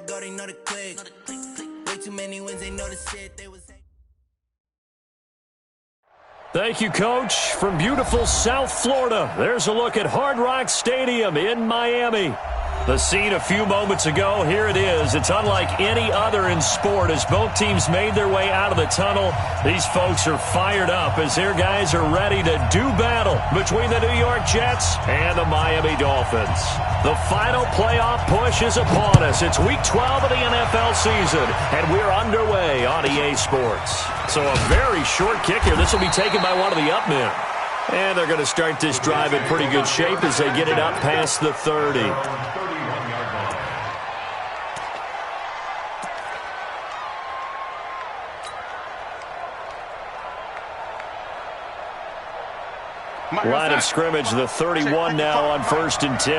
go, they know the click. Way too many wins, they know the shit. They was. Thank you, Coach. From beautiful South Florida, there's a look at Hard Rock Stadium in Miami. The scene a few moments ago, here it is. It's unlike any other in sport as both teams made their way out of the tunnel. These folks are fired up as their guys are ready to do battle between the New York Jets and the Miami Dolphins. The final playoff push is upon us. It's Week 12 of the NFL season, and we're underway on EA Sports. So a very short kick here. This will be taken by one of the up men. And they're going to start this drive in pretty good shape as they get it up past the 30. Line of scrimmage, the 31 now on 1st and 10.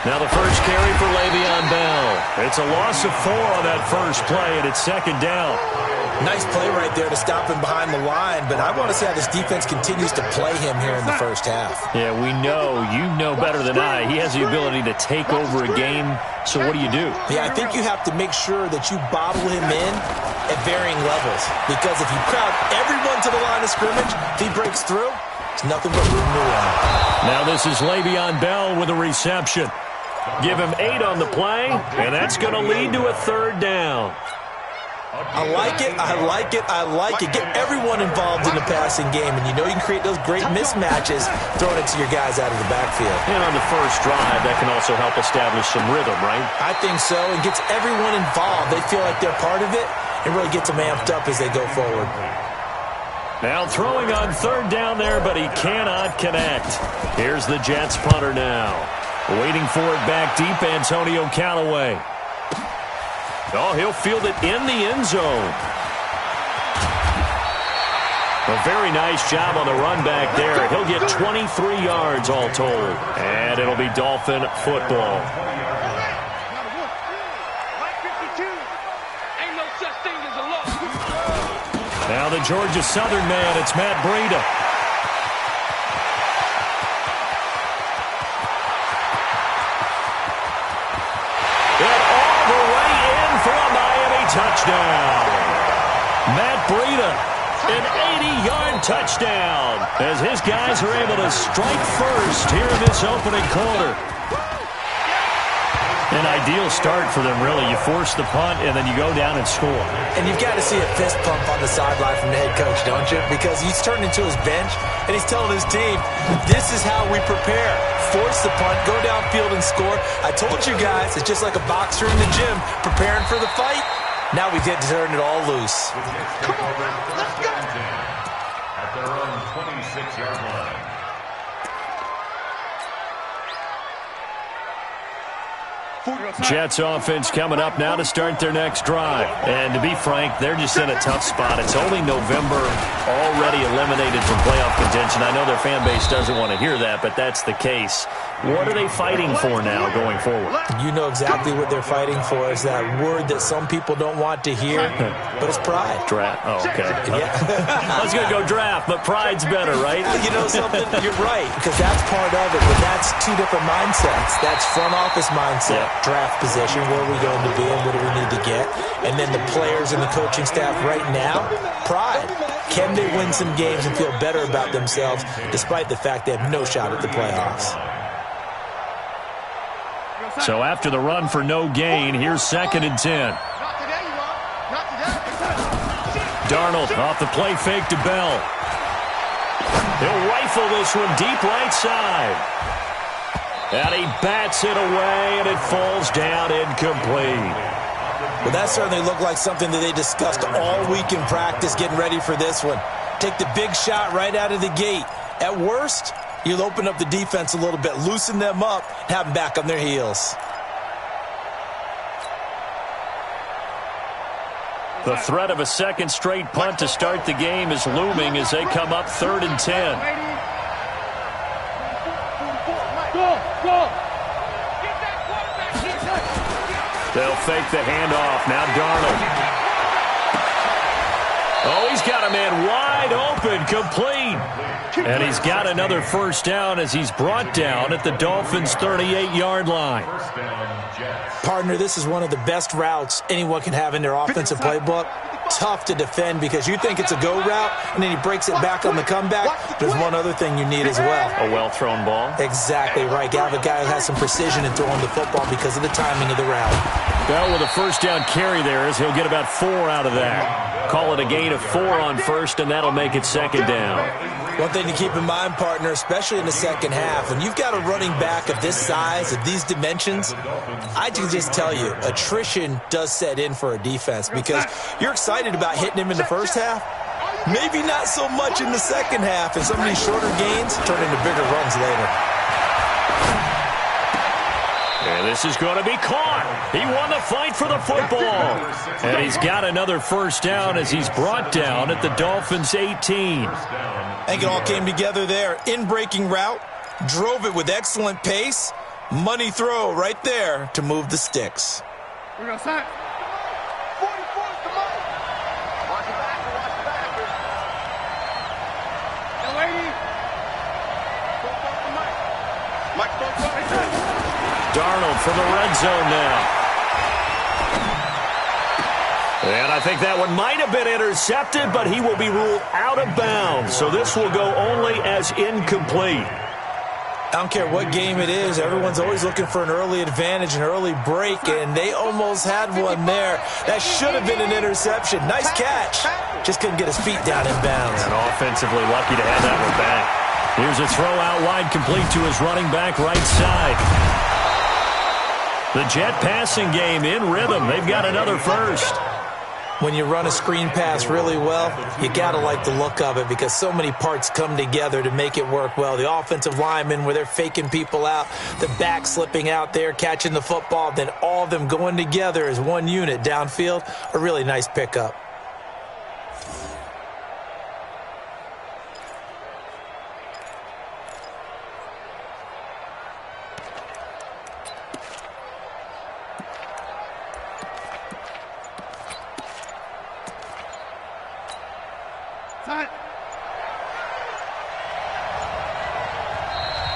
Now the first carry for Le'Veon Bell. It's a loss of 4 on that first play, and it's 2nd down. Nice play right there to stop him behind the line, but I want to see how this defense continues to play him here in the first half. Yeah, we know. You know better than I. He has the ability to take over a game, so what do you do? Yeah, I think you have to make sure that you bottle him in at varying levels, because if you crowd everyone to the line of scrimmage, if he breaks through, it's nothing but room to run. Now this is Le'Veon Bell with a reception. Give him 8 on the play, and that's going to lead to a 3rd down. I like it, I like it, I like it. Get everyone involved in the passing game, and you know you can create those great mismatches throwing it to your guys out of the backfield. And on the first drive, that can also help establish some rhythm, right? I think so. It gets everyone involved. They feel like they're part of it and really gets them amped up as they go forward. Now throwing on 3rd down there, but he cannot connect. Here's the Jets punter now. Waiting for it back deep, Antonio Callaway. Oh, he'll field it in the end zone. A very nice job on the run back there. He'll get 23 yards all told. And it'll be Dolphin football. Now the Georgia Southern man, it's Matt Breida. Touchdown. Matt Breida, an 80-yard touchdown as his guys are able to strike first here in this opening quarter. An ideal start for them, really. You force the punt, and then you go down and score. And you've got to see a fist pump on the sideline from the head coach, don't you? Because he's turned into his bench, and he's telling his team, this is how we prepare. Force the punt, go downfield and score. I told you guys, it's just like a boxer in the gym preparing for the fight. Now we get to turn it all loose. Come on, let's go. At their own 26-yard line. Jets offense coming up now to start their next drive. And to be frank, they're just in a tough spot. It's only November, already eliminated from playoff contention. I know their fan base doesn't want to hear that, but that's the case. What are they fighting for now going forward? You know exactly what they're fighting for. Is that word that some people don't want to hear, but it's pride. Draft. Oh, okay. Yeah. I was going to go draft, but pride's better, right? You know something? You're right, because that's part of it, but that's two different mindsets. That's front office mindset, draft position, where are we going to be and what do we need to get? And then the players and the coaching staff right now, pride. Can they win some games and feel better about themselves despite the fact they have no shot at the playoffs? So after the run for no gain, here's 2nd and 10. Darnold off the play fake to Bell. He'll rifle this one deep right side. And he bats it away, and it falls down incomplete. Well, that certainly looked like something that they discussed all week in practice getting ready for this one. Take the big shot right out of the gate. At worst, you'll open up the defense a little bit, loosen them up, and have them back on their heels. The threat of a second straight punt to start the game is looming as they come up 3rd and 10. They'll fake the handoff. Now Darnold. Oh, he's got a man wide open, complete. And he's got another first down as he's brought down at the Dolphins' 38-yard line. Partner, this is one of the best routes anyone can have in their offensive playbook. Tough to defend because you think it's a go route, and then he breaks it back on the comeback. There's one other thing you need as well. A well-thrown ball. Exactly right. You have a guy who has some precision in throwing the football because of the timing of the route. Well, with a first down carry there, as he'll get about 4 out of that. Call it a gain of 4 on first, and that'll make it second down. One thing to keep in mind, partner, especially in the second half, when you've got a running back of this size, of these dimensions, I can just tell you, attrition does set in for a defense because you're excited about hitting him in the first half. Maybe not so much in the second half, and some of these shorter gains turn into bigger runs later. And this is going to be caught. He won the fight for the football. And he's got another first down as he's brought down at the Dolphins' 18. I think it all came together there. In-breaking route, drove it with excellent pace. Money throw right there to move the sticks. We're going to sack. 44, come on. Watch it back, watch it back. Yo, lady. Mike, Darnold for the red zone now. And I think that one might have been intercepted, but he will be ruled out of bounds. So this will go only as incomplete. I don't care what game it is. Everyone's always looking for an early advantage, an early break, and they almost had one there. That should have been an interception. Nice catch. Just couldn't get his feet down in bounds. And offensively lucky to have that one back. Here's a throw out wide, complete to his running back right side. The Jet passing game in rhythm. They've got another first. When you run a screen pass really well, you got to like the look of it because so many parts come together to make it work well. The offensive linemen, where they're faking people out, the back slipping out there, catching the football, then all of them going together as one unit downfield, a really nice pickup.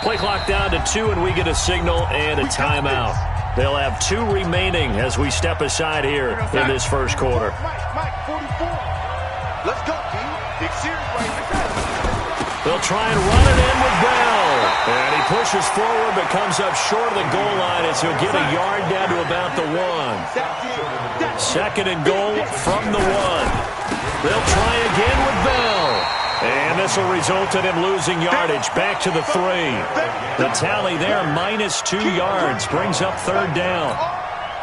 Play clock down to 2, and we get a signal and a timeout. They'll have 2 remaining as we step aside here in this first quarter. Mike, 44. Let's go, team. Big series right. They'll try and run it in with Bell. And he pushes forward but comes up short of the goal line as he'll get a yard down to about the 1. Second and goal from the 1. They'll try again with Bell. And this will result in him losing yardage back to the 3. The tally there, -2 yards, brings up third down.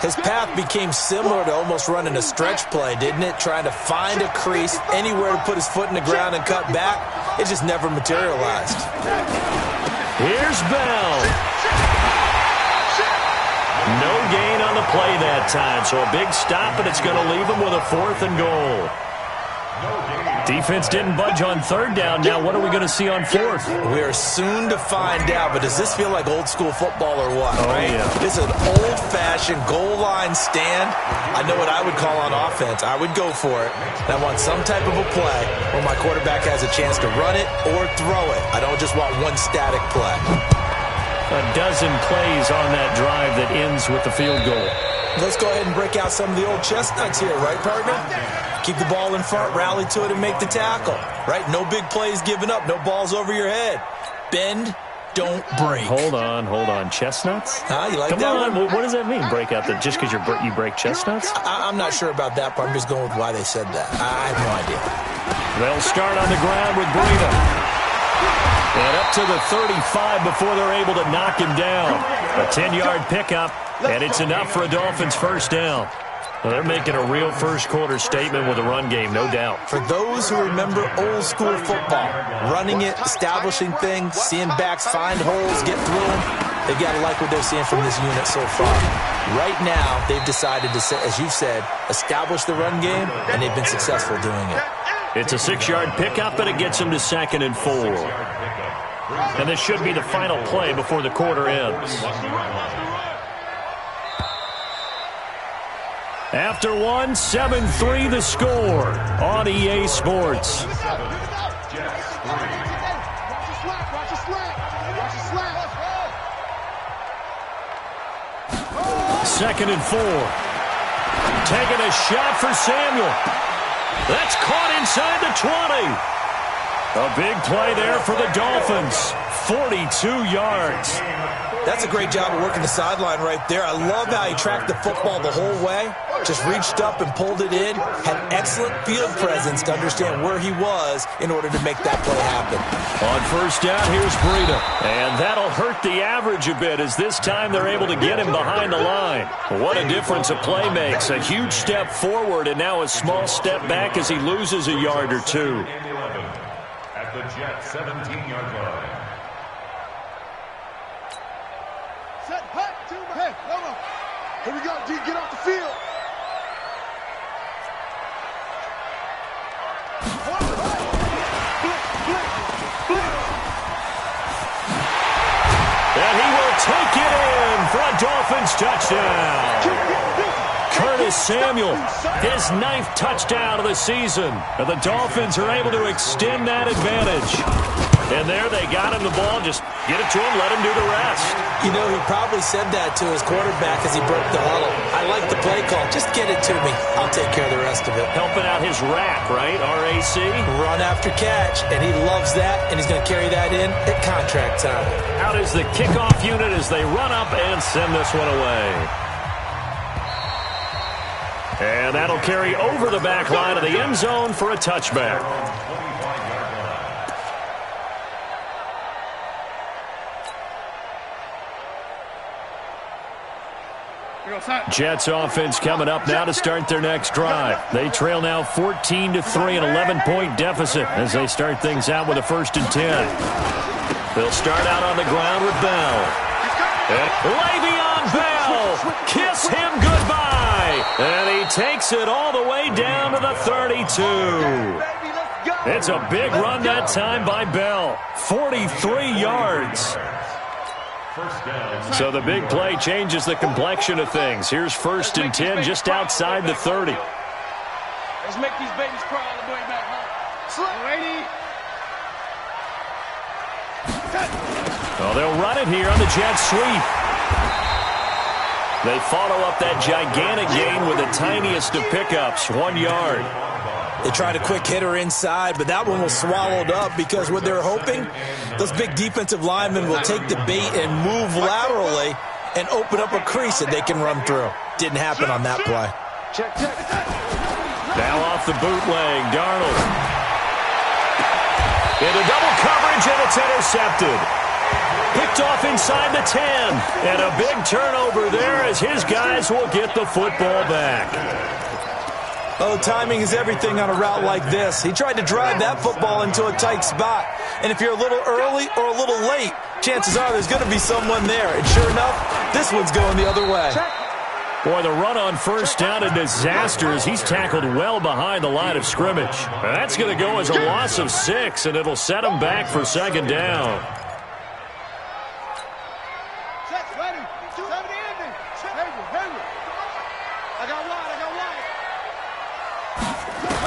His path became similar to almost running a stretch play, didn't it? Trying to find a crease, anywhere to put his foot in the ground and cut back. It just never materialized. Here's Bell. No gain on the play that time, so a big stop, and it's going to leave him with a 4th and goal. Defense didn't budge on third down. Now what are we going to see on 4th? We are soon to find out, but does this feel like old school football or what, right? Yeah. This is an old-fashioned goal line stand. I know what I would call on offense. I would go for it. And I want some type of a play where my quarterback has a chance to run it or throw it. I don't just want one static play. A dozen plays on that drive that ends with the field goal. Let's go ahead and break out some of the old chestnuts here, right, partner? Keep the ball in front, rally to it, and make the tackle, right? No big plays given up, no balls over your head. Bend, don't break. Hold on. Chestnuts? You like Come that on. one? What does that mean, break out? Just because you break chestnuts? I'm not sure about that part. I'm just going with why they said that. I have no idea. They'll start on the ground with Breida. And up to the 35 before they're able to knock him down. A 10-yard pickup, and it's enough for a Dolphins first down. Well, they're making a real first-quarter statement with a run game, no doubt. For those who remember old-school football, running it, establishing things, seeing backs find holes, get through them, they've got to like what they're seeing from this unit so far. Right now, they've decided to, as you said, establish the run game, and they've been successful doing it. It's a 6-yard pickup, and it gets them to 2nd and 4. And this should be the final play before the quarter ends. After 1, 7-3 the score on EA Sports. 2nd and 4. Taking a shot for Samuel. That's caught inside the 20. A big play there for the Dolphins. 42 yards. That's a great job of working the sideline right there. I love how he tracked the football the whole way. Just reached up and pulled it in. Had excellent field presence to understand where he was in order to make that play happen. On 1st down, here's Breida. And that'll hurt the average a bit as this time they're able to get him behind the line. What a difference a play makes. A huge step forward and now a small step back as he loses a yard or two. At the Jets' 17-yard line. Hey, hold on. Here we go, D. Get off the field. And he will take it in for a Dolphins touchdown. Curtis Samuel, his 9th touchdown of the season. And the Dolphins are able to extend that advantage. And there they got him the ball. Just get it to him, let him do the rest. You know, he probably said that to his quarterback as he broke the huddle. I like the play call. Just get it to me. I'll take care of the rest of it. Helping out his rack, right? RAC. Run after catch, and he loves that, and he's going to carry that in at contract time. Out is the kickoff unit as they run up and send this one away. And that'll carry over the back line of the end zone for a touchback. Jets offense coming up now to start their next drive. They trail now 14-3, an 11-point deficit as they start things out with a 1st and 10. They'll start out on the ground with Bell. Le'Veon Bell, kiss him goodbye. And he takes it all the way down to the 32. It's a big run that time by Bell. 43 yards. So the big play changes the complexion of things. Here's 1st and 10 just outside the 30. Let's make these babies cry all the way back home. Well, they'll run it here on the jet sweep. They follow up that gigantic gain with the tiniest of pickups, 1 yard. They tried a quick hitter inside, but that one was swallowed up because what they're hoping, those big defensive linemen will take the bait and move laterally and open up a crease that they can run through. Didn't happen on that play. Now off the bootleg, Darnold. Into double coverage, and it's intercepted. Picked off inside the 10. And a big turnover there as his guys will get the football back. Oh, timing is everything on a route like this. He tried to drive that football into a tight spot. And if you're a little early or a little late, chances are there's going to be someone there. And sure enough, this one's going the other way. Boy, the run on 1st down, a disaster as he's tackled well behind the line of scrimmage. That's going to go as a loss of 6, and it'll set him back for 2nd down.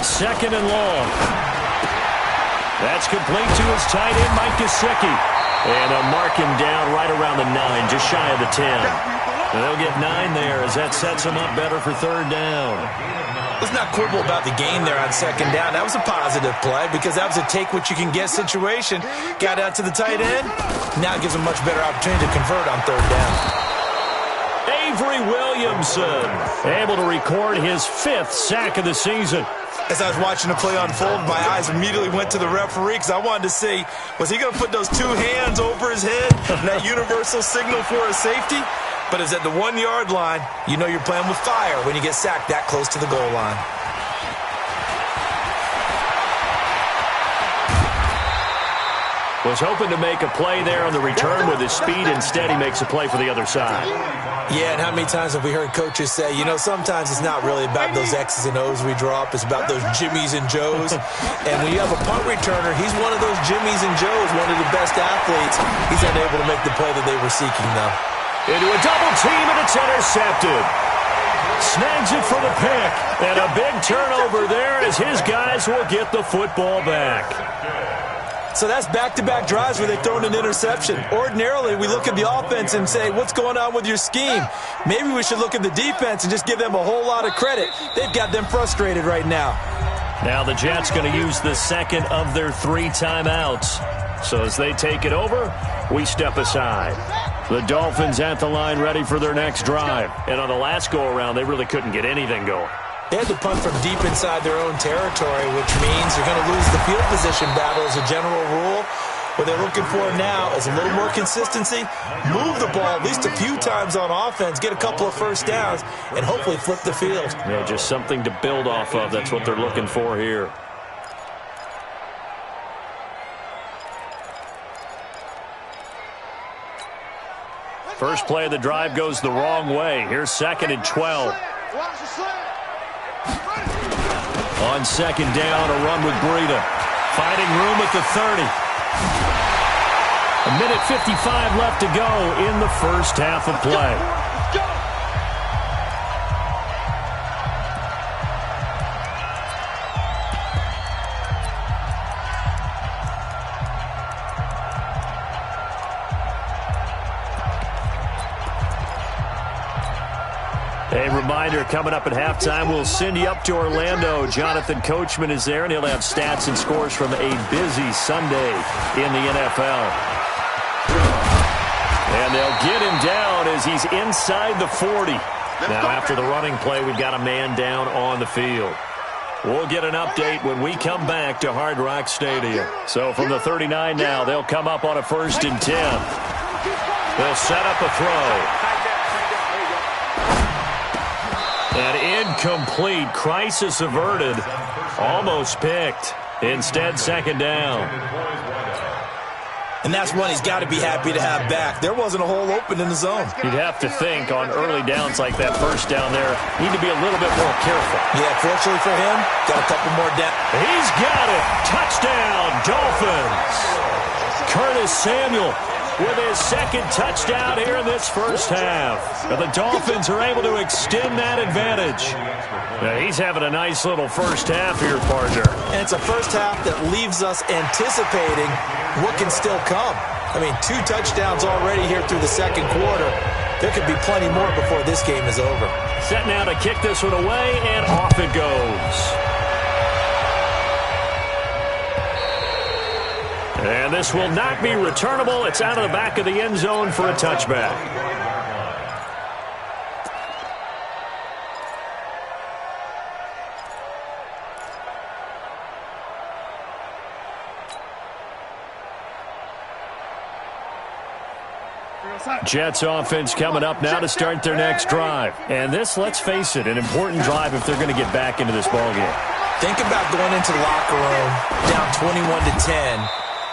Second and long. That's complete to his tight end, Mike Gesicki. And they'll mark him down right around the 9, just shy of the 10. And they'll get 9 there as that sets him up better for 3rd down. Let's not quibble about the gain there on 2nd down. That was a positive play because that was a take-what-you-can-get situation. Got out to the tight end. Now gives him a much better opportunity to convert on 3rd down. Avery Williamson able to record his 5th sack of the season. As I was watching the play unfold, my eyes immediately went to the referee because I wanted to see, was he going to put those 2 hands over his head and that universal signal for a safety? But it's at the 1-yard line. You know you're playing with fire when you get sacked that close to the goal line. Was hoping to make a play there on the return with his speed. Instead, he makes a play for the other side. Yeah, and how many times have we heard coaches say, you know, sometimes it's not really about those X's and O's we draw up. It's about those Jimmies and Joes. And when you have a punt returner, he's one of those Jimmies and Joes, one of the best athletes. He's unable to make the play that they were seeking, though. Into a double team, and it's intercepted. Snags it for the pick. And a big turnover there as his guys will get the football back. So that's back-to-back drives where they've thrown an interception. Ordinarily, we look at the offense and say, what's going on with your scheme? Maybe we should look at the defense and just give them a whole lot of credit. They've got them frustrated right now. Now the Jets going to use the second of their 3 timeouts. So as they take it over, we step aside. The Dolphins at the line ready for their next drive. And on the last go-around, they really couldn't get anything going. They had to punt from deep inside their own territory, which means they're going to lose the field position battle as a general rule. What they're looking for now is a little more consistency, move the ball at least a few times on offense, get a couple of first downs, and hopefully flip the field. Yeah, just something to build off of. That's what they're looking for here. First play of the drive goes the wrong way. Here's 2nd and 12. On 2nd down, a run with Breida. Finding room at the 30. A minute 55 left to go in the first half of play. A reminder, coming up at halftime, we'll send you up to Orlando. Jonathan Coachman is there, and he'll have stats and scores from a busy Sunday in the NFL. And they'll get him down as he's inside the 40. Now, after the running play, we've got a man down on the field. We'll get an update when we come back to Hard Rock Stadium. So from the 39 now, they'll come up on a 1st and 10. They'll set up a throw. And incomplete. Crisis averted. Almost picked. Instead, 2nd down. And that's one he's got to be happy to have back. There wasn't a hole open in the zone. You'd have to think on early downs like that 1st down there, need to be a little bit more careful. Yeah, fortunately for him, got a couple more down. He's got it. Touchdown, Dolphins. Curtis Samuel with his 2nd touchdown here in this first half. And the Dolphins are able to extend that advantage. Now, he's having a nice little first half here, partner. And it's a first half that leaves us anticipating what can still come. I mean, 2 touchdowns already here through the 2nd quarter. There could be plenty more before this game is over. Set now to kick this one away, and off it goes. And this will not be returnable. It's out of the back of the end zone for a touchback. Jets offense coming up now to start their next drive. And this, let's face it, an important drive if they're going to get back into this ballgame. Think about going into the locker room down 21-10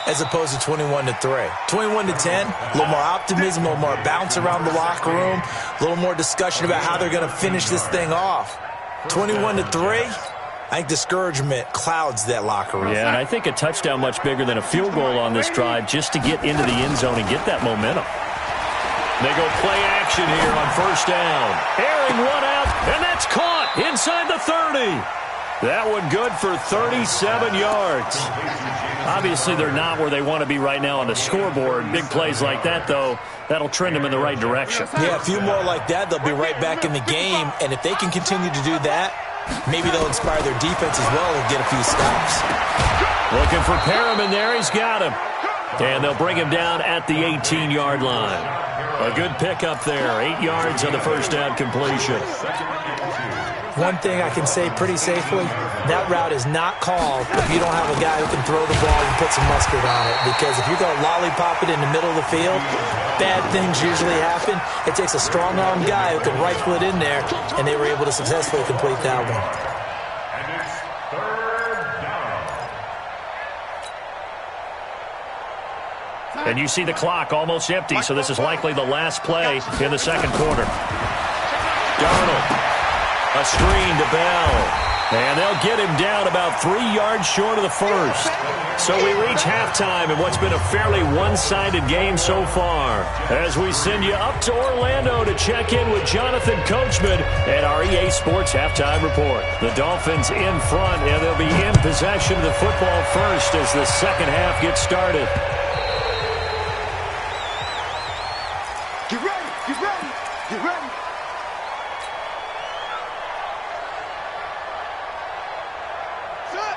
as opposed to 21-3. 21-10, a little more optimism, a little more bounce around the locker room, a little more discussion about how they're going to finish this thing off. 21-3, I think discouragement clouds that locker room. Yeah, and I think a touchdown much bigger than a field goal on this drive just to get into the end zone and get that momentum. They go play action here on 1st down. Airing one out, and that's caught inside the 30. That one good for 37 yards. Obviously, they're not where they want to be right now on the scoreboard. Big plays like that, though, that'll trend them in the right direction. Yeah, a few more like that, they'll be right back in the game. And if they can continue to do that, maybe they'll inspire their defense as well and get a few stops. Looking for Perriman there. He's got him. And they'll bring him down at the 18-yard line. A good pickup there. 8 yards on the 1st down completion. One thing I can say pretty safely, that route is not called if you don't have a guy who can throw the ball and put some mustard on it. Because if you're going to lollipop it in the middle of the field, bad things usually happen. It takes a strong-arm guy who can rifle it in there, and they were able to successfully complete that one. And it's 3rd down. And you see the clock almost empty, so this is likely the last play in the 2nd quarter. Darnold. A screen to Bell. And they'll get him down about 3 yards short of the first. So we reach halftime in what's been a fairly one-sided game so far. As we send you up to Orlando to check in with Jonathan Coachman and our EA Sports Halftime Report. The Dolphins in front, and they'll be in possession of the football first as the second half gets started. Get ready, get ready, get ready.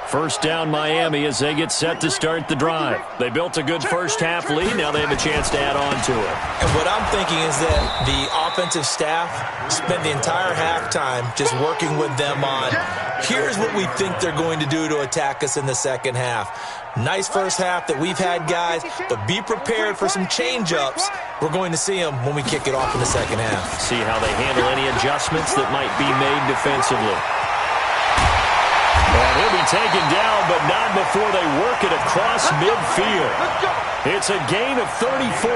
First down Miami as they get set to start the drive. They built a good first half lead. Now they have a chance to add on to it. And what I'm thinking is that the offensive staff spent the entire halftime just working with them on, here's what we think they're going to do to attack us in the second half. Nice first half that we've had, guys, but be prepared for some change-ups. We're going to see them when we kick it off in the second half. See how they handle any adjustments that might be made defensively. And he'll be taken down, but not before they work it across midfield. It's a gain of 34.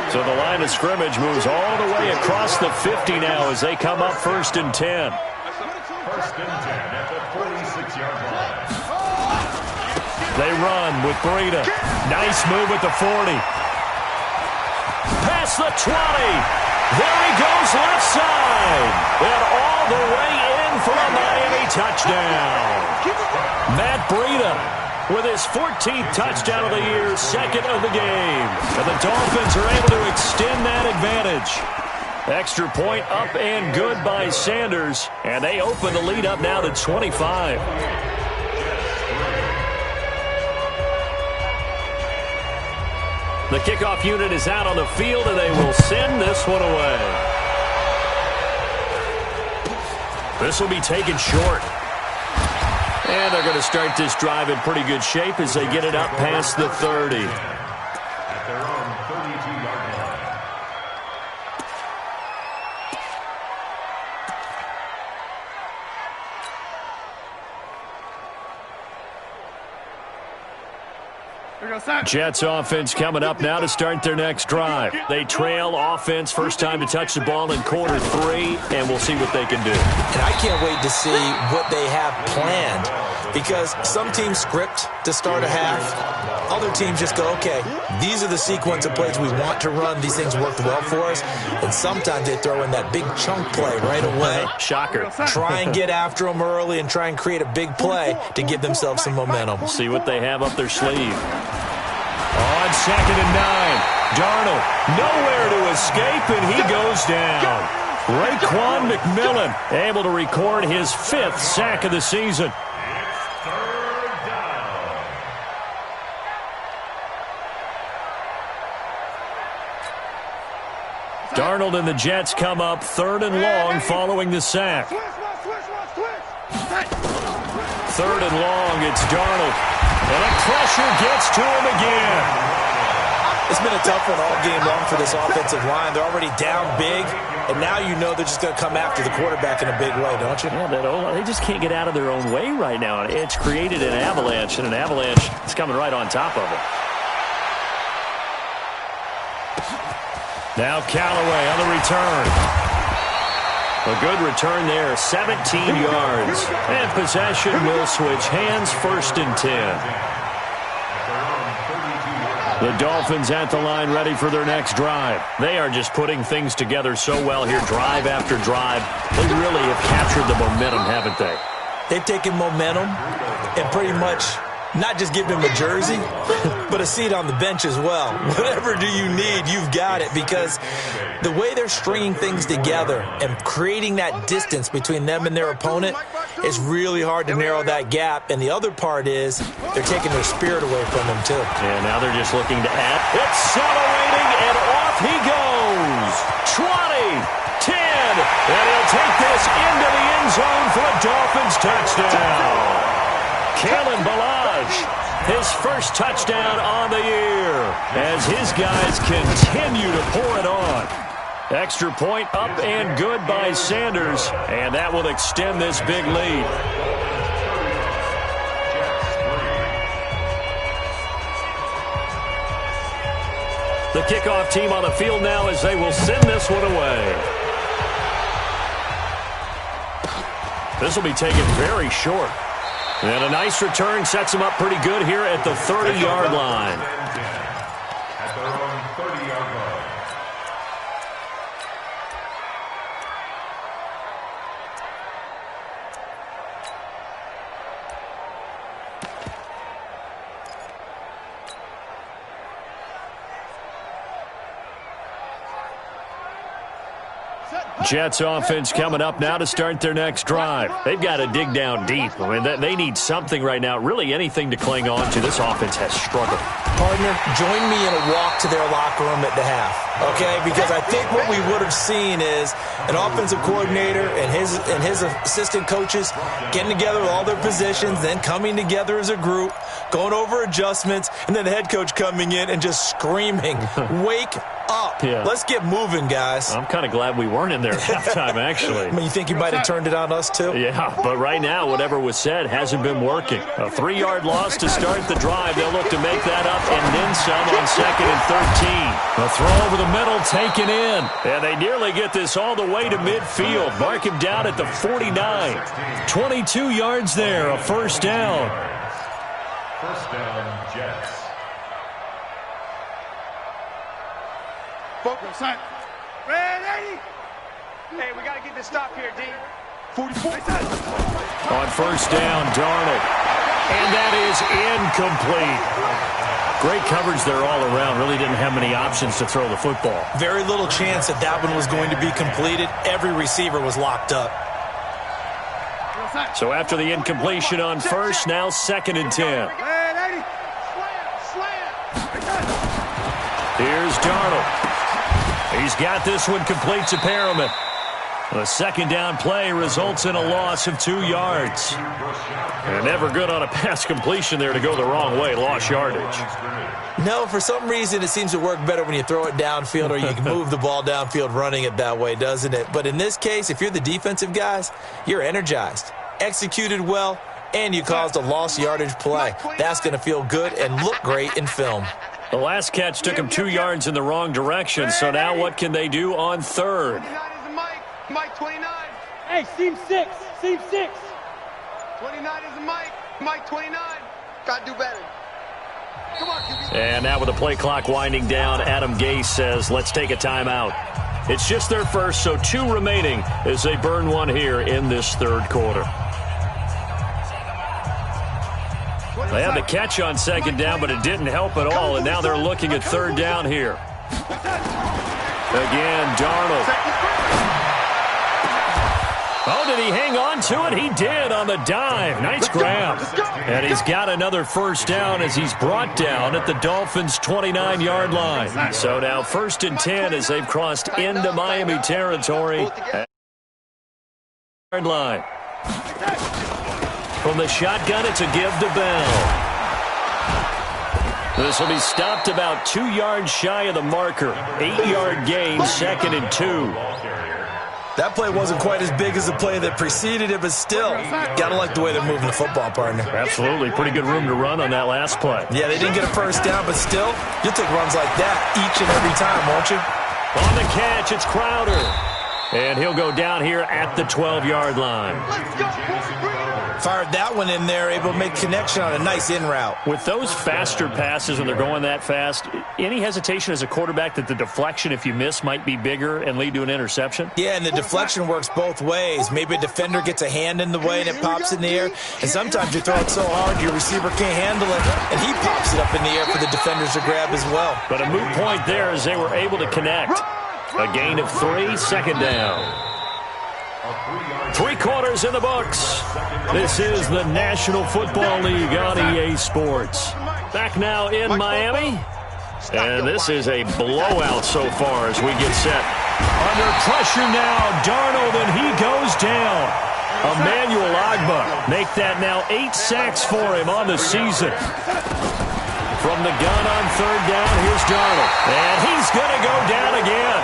So the line of scrimmage moves all the way across the 50 now as they come up 1st and 10. First and 10 at the 46-yard line. They run with Breida. Nice move at the 40. Past the 20. There he goes left side. And all the way in for a Miami touchdown. Matt Breida with his 14th touchdown of the year, second of the game. And the Dolphins are able to extend that advantage. Extra point up and good by Sanders. And they open the lead up now to 25. The kickoff unit is out on the field, and they will send this one away. This will be taken short. And they're going to start this drive in pretty good shape as they get it up past the 30. At their own 32-yard line. Jets offense coming up now to start their next drive. They trail offense, first time to touch the ball in quarter 3, and we'll see what they can do. And I can't wait to see what they have planned, because some teams script to start a half. Other teams just go, okay, these are the sequence of plays we want to run. These things worked well for us. And sometimes they throw in that big chunk play right away. Shocker. Try and get after them early and try and create a big play to give themselves some momentum. See what they have up their sleeve. On 2nd and 9, Darnold nowhere to escape, and he goes down. Raekwon McMillan able to record his 5th sack of the season. Darnold and the Jets come up 3rd and long following the sack. 3rd and long, it's Darnold. And the pressure gets to him again. It's been a tough one all game long for this offensive line. They're already down big, and now you know they're just going to come after the quarterback in a big way, don't you? Yeah, they just can't get out of their own way right now. It's created an avalanche, and an avalanche is coming right on top of it. Now Callaway on the return. A good return there, 17 yards. And possession will switch hands, 1st and 10. The Dolphins at the line ready for their next drive. They are just putting things together so well here, drive after drive. They really have captured the momentum, haven't they? They've taken momentum and pretty much not just give him a jersey, but a seat on the bench as well. Whatever do you need, you've got it, because the way they're stringing things together and creating that distance between them and their opponent is really hard to narrow that gap. And the other part is they're taking their spirit away from them, too. And now they're just looking to add. Accelerating, and off he goes. 20, 10, and he'll take this into the end zone for a Dolphins touchdown. Kalen Ballage, his first touchdown on the year, as his guys continue to pour it on. Extra point up and good by Sanders, and that will extend this big lead. The kickoff team on the field now as they will send this one away. This will be taken very short. And a nice return sets him up pretty good here at the 30-yard line. At their own 30-yard line. Jets offense coming up now to start their next drive. They've got to dig down deep. I mean, they need something right now, really anything to cling on to. This offense has struggled. Partner, join me in a walk to their locker room at the half, okay? Because I think what we would have seen is an offensive coordinator and his assistant coaches getting together with all their positions, then coming together as a group, going over adjustments, and then the head coach coming in and just screaming, wake up. Yeah. Let's get moving, guys. I'm kind of glad we weren't in there at halftime, actually. I mean, you think you might have turned it on us, too? Yeah, but right now, whatever was said hasn't been working. A 3-yard loss to start the drive. They'll look to make that up and then some on 2nd and 13. A throw over the middle taken in. And they nearly get this all the way to midfield. Mark him down at the 49. 22 yards there, a first down. First down, Jets. Focus, son. Ready? Hey, we got to get this stop here, D. 44. On first down, Darnold. And that is incomplete. Great coverage there all around. Really didn't have many options to throw the football. Very little chance that that one was going to be completed. Every receiver was locked up. So after the incompletion on first, now 2nd and 10. Here's Darnold. He's got this one complete to Perriman. The second down play results in a loss of 2 yards. And never good on a pass completion there to go the wrong way. Lost yardage. No, for some reason it seems to work better when you throw it downfield or you can move the ball downfield running it that way, doesn't it? But in this case, if you're the defensive guys, you're energized, executed well, and you caused a lost yardage play. That's going to feel good and look great in film. The last catch took him 2 yards in the wrong direction, so now what can they do on third? Mike 29. Hey, seam 6. Seam 6. 29 is a Mike. Mike 29. Got to do better. Come on, QB. And now with the play clock winding down, Adam Gase says, let's take a timeout. It's just their first, so 2 remaining as they burn one here in this third quarter. They had the catch on second down, but it didn't help at all, and now they're looking at third down here. Again, Darnold. Oh, did he hang on to it? He did on the dive. Nice grab. And he's got another first down as he's brought down at the Dolphins' 29-yard line. So now 1st and 10 as they've crossed into Miami territory. Line. From the shotgun, it's a give to Bell. This will be stopped about 2 yards shy of the marker. 8-yard gain, 2nd and 2. That play wasn't quite as big as the play that preceded it, but still, gotta like the way they're moving the football, partner. Absolutely. Pretty good room to run on that last play. Yeah, they didn't get a first down, but still, you'll take runs like that each and every time, won't you? On the catch, it's Crowder. And he'll go down here at the 12-yard line. Fired that one in there, able to make connection on a nice in route. With those faster passes when they're going that fast, any hesitation as a quarterback that the deflection, if you miss, might be bigger and lead to an interception? Yeah, and the deflection works both ways. Maybe a defender gets a hand in the way and it pops in the air. And sometimes you throw it so hard your receiver can't handle it, and he pops it up in the air for the defenders to grab as well. But a moot point there as they were able to connect. A gain of 3, second down. 3 quarters in the books. This is the National Football League on EA Sports. Back now in Miami. And this is a blowout so far as we get set. Under pressure now, Darnold, and he goes down. Emmanuel Ogbah make that now 8 sacks for him on the season. From the gun on third down, here's Darnold. And he's going to go down again.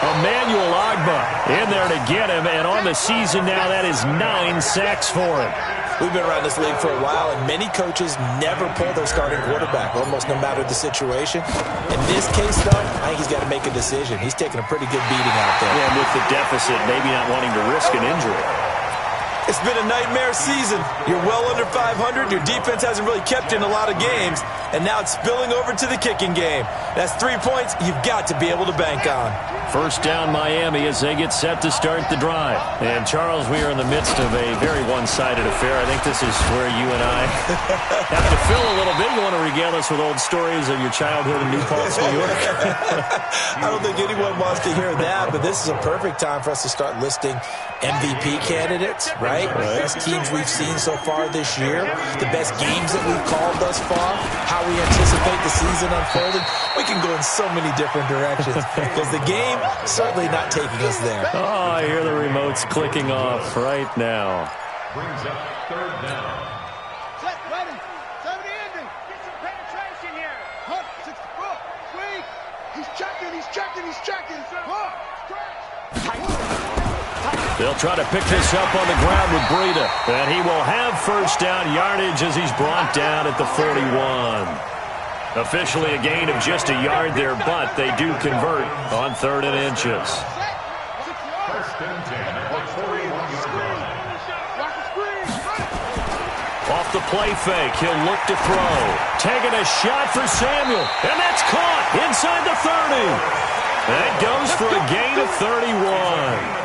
Emmanuel Ogbah in there to get him, and on the season now, that is 9 sacks for him. We've been around this league for a while, and many coaches never pull their starting quarterback, almost no matter the situation. In this case, though, I think he's got to make a decision. He's taking a pretty good beating out there. Yeah, and with the deficit, maybe not wanting to risk an injury. It's been a nightmare season. You're well under 500. Your defense hasn't really kept you in a lot of games. And now it's spilling over to the kicking game. That's 3 points you've got to be able to bank on. First down Miami as they get set to start the drive. And, Charles, we are in the midst of a very one-sided affair. I think this is where you and I have to fill a little bit. You want to regale us with old stories of your childhood in New Paltz, New York? I don't think anyone wants to hear that, but this is a perfect time for us to start listing MVP candidates, right? The best teams we've seen so far this year, the best games that we've called thus far, how we anticipate the season unfolding. We can go in so many different directions because the game certainly not taking us there. Oh, I hear the remotes clicking off right now. Brings up third down. Set, ready. 70 ending. Get some penetration here. Hunt, 6 foot. Swing. He's checking, he's checking, he's checking. Hunt, stretch. They'll try to pick this up on the ground with Breida. And he will have first down yardage as he's brought down at the 41. Officially a gain of just a yard there, but they do convert on 3rd and inches. First and 10 at the 41-yard line. Off the play fake, he'll look to throw. Taking a shot for Samuel, and that's caught inside the 30. That goes for a gain of 31.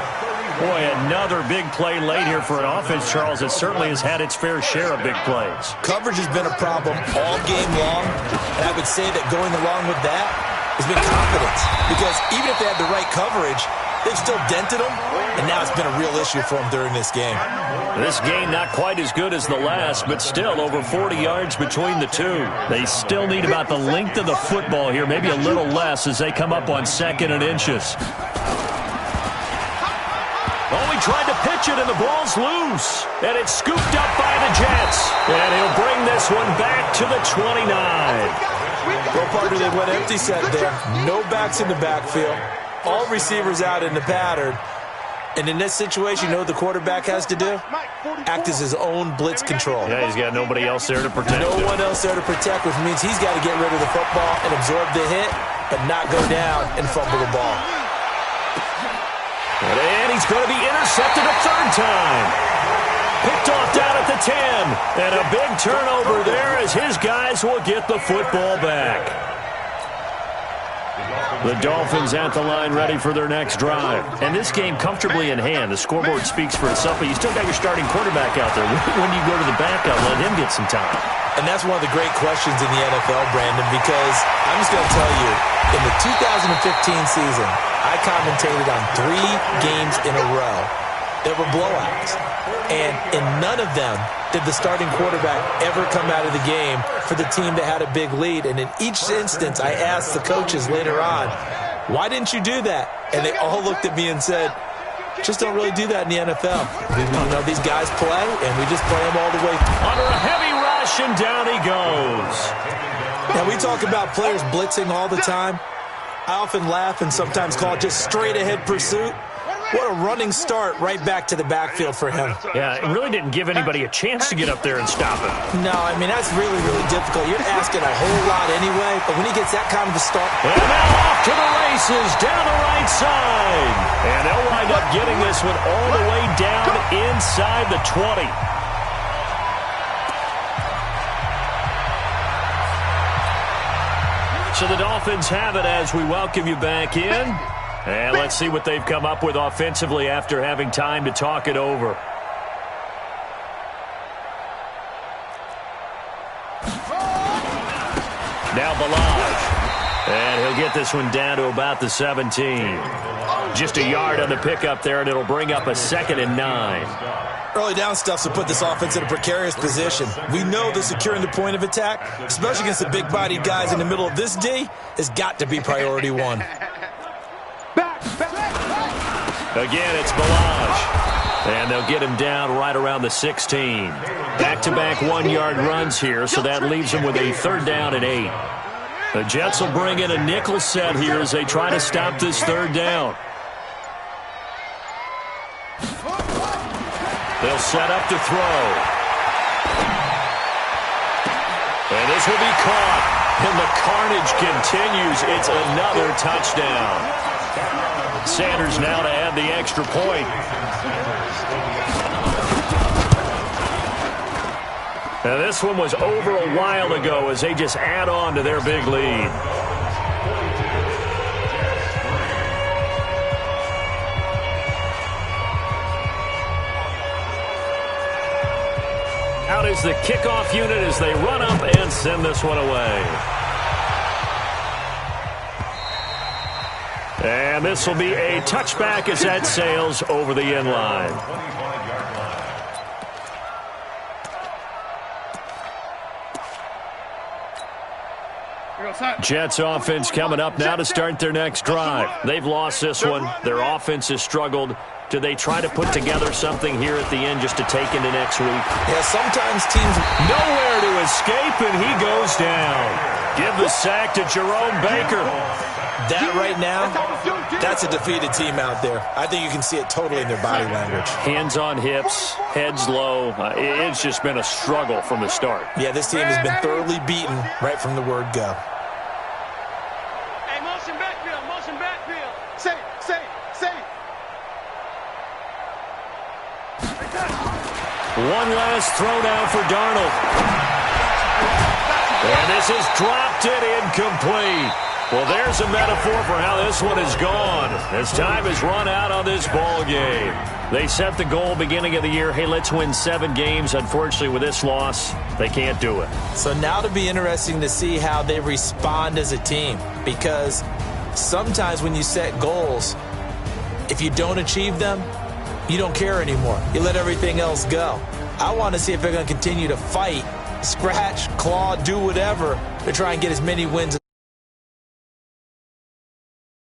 Boy, another big play late here for an offense, Charles, that certainly has had its fair share of big plays. Coverage has been a problem all game long, and I would say that going along with that has been confidence. Because even if they had the right coverage, they've still dented them, and now it's been a real issue for them during this game. This game not quite as good as the last, but still over 40 yards between the two. They still need about the length of the football here, maybe a little less as they come up on 2nd and inches. Oh, he tried to pitch it, and the ball's loose. And it's scooped up by the Jets. And he'll bring this one back to the 29. Well, partner, they went empty set there. No backs in the backfield. All receivers out in the pattern. And in this situation, you know what the quarterback has to do? Act as his own blitz control. Yeah, he's got nobody else there to protect No him. one else there to protect, which means he's got to get rid of the football and absorb the hit, but not go down and fumble the ball. And he's going to be intercepted a 3rd time. Picked off down at the 10. And a big turnover there as his guys will get the football back. The Dolphins at the line ready for their next drive. And this game comfortably in hand. The scoreboard speaks for itself, but you still got your starting quarterback out there. When you go to the backup, let him get some time. And that's one of the great questions in the NFL, Brandon, because I'm just going to tell you, in the 2015 season, I commentated on 3 games in a row that were blowouts. And in none of them did the starting quarterback ever come out of the game for the team that had a big lead. And in each instance, I asked the coaches later on, why didn't you do that? And they all looked at me and said, just don't really do that in the NFL. You know, these guys play, and we just play them all the way. Under a heavy rush, and down he goes. Now, we talk about players blitzing all the time. I often laugh and sometimes call it just straight-ahead pursuit. What a running start right back to the backfield for him. Yeah, it really didn't give anybody a chance to get up there and stop him. No, I mean, that's really, really difficult. You're asking a whole lot anyway, but when he gets that kind of a start. And now off to the races, down the right side. And they'll wind up getting this one all the way down inside the 20. So the Dolphins have it as we welcome you back in. And let's see what they've come up with offensively after having time to talk it over. Now Balaj. And he'll get this one down to about the 17. Just a yard on the pickup there, and it'll bring up a 2nd and 9. Early down stuff to put this offense in a precarious position. We know that securing the point of attack, especially against the big-bodied guys in the middle of this D, has got to be priority 1. Again, it's Balaj. And they'll get him down right around the 16. Back-to-back 1-yard runs here, so that leaves him with a 3rd down and 8. The Jets will bring in a nickel set here as they try to stop this 3rd down. They'll set up to throw. And this will be caught. And the carnage continues. It's another touchdown. Sanders now to add the extra point. Now, this one was over a while ago as they just add on to their big lead. Out is the kickoff unit as they run up and send this one away. And this will be a touchback as that sails over the end line. Jets offense coming up now to start their next drive. They've lost this one. Their offense has struggled. Do they try to put together something here at the end just to take into next week? Yeah, sometimes teams nowhere to escape, and he goes down. Give the sack to Jerome Baker. That right now, that's a defeated team out there. I think you can see it totally in their body language. Hands on hips, heads low. It's just been a struggle from the start. Yeah, this team has been thoroughly beaten right from the word go. Hey, motion backfield, motion backfield. Say. One last throw down for Darnold. And this is dropped it incomplete. Well, there's a metaphor for how this one is gone as time has run out on this ball game. They set the goal beginning of the year, hey, let's win 7 games. Unfortunately, with this loss, they can't do it. So now it'll be interesting to see how they respond as a team, because sometimes when you set goals, if you don't achieve them, you don't care anymore. You let everything else go. I want to see if they're going to continue to fight, scratch, claw, do whatever to try and get as many wins